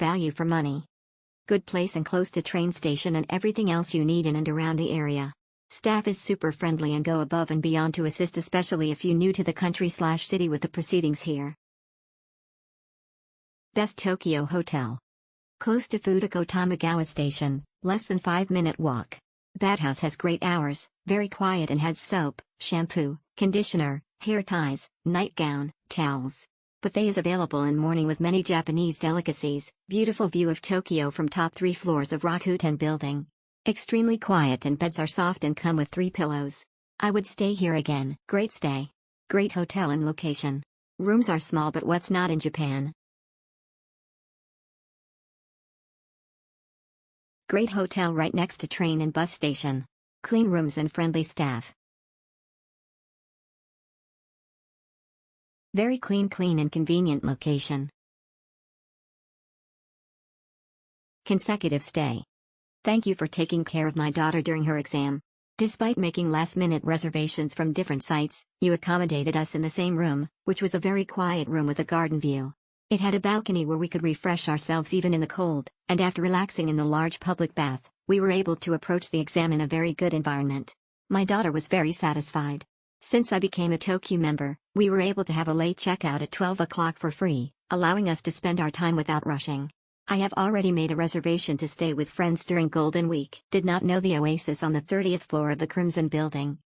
Value for money. Good place and close to train station and everything else you need in and around the area. Staff is super friendly and go above and beyond to assist, especially if you new to the country/city with the proceedings here. Best Tokyo Hotel. Close to Futakotamagawa Station, less than 5-minute walk. Bathhouse has great hours, very quiet and has soap, shampoo, conditioner, hair ties, nightgown, towels. Buffet is available in morning with many Japanese delicacies. Beautiful view of Tokyo from top 3 floors of Rakuten building. Extremely quiet and beds are soft and come with 3 pillows. I would stay here again. Great stay. Great hotel and location. Rooms are small, but what's not in Japan? Great hotel right next to train and bus station. Clean rooms and friendly staff. Very clean and convenient location. Consecutive stay. Thank you for taking care of my daughter during her exam. Despite making last-minute reservations from different sites, you accommodated us in the same room, which was a very quiet room with a garden view. It had a balcony where we could refresh ourselves even in the cold, and after relaxing in the large public bath, we were able to approach the exam in a very good environment. My daughter was very satisfied. Since I became a Tokyu member, we were able to have a late checkout at 12 o'clock for free, allowing us to spend our time without rushing. I have already made a reservation to stay with friends during Golden Week. Did not know the Oasis on the 30th floor of the Crimson Building.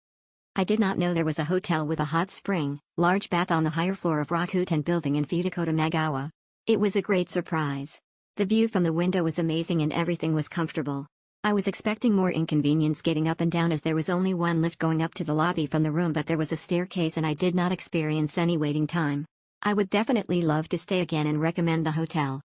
I did not know there was a hotel with a hot spring, large bath on the higher floor of Rakuten Building in Futakotamagawa. It was a great surprise. The view from the window was amazing and everything was comfortable. I was expecting more inconvenience getting up and down as there was only one lift going up to the lobby from the room, but there was a staircase and I did not experience any waiting time. I would definitely love to stay again and recommend the hotel.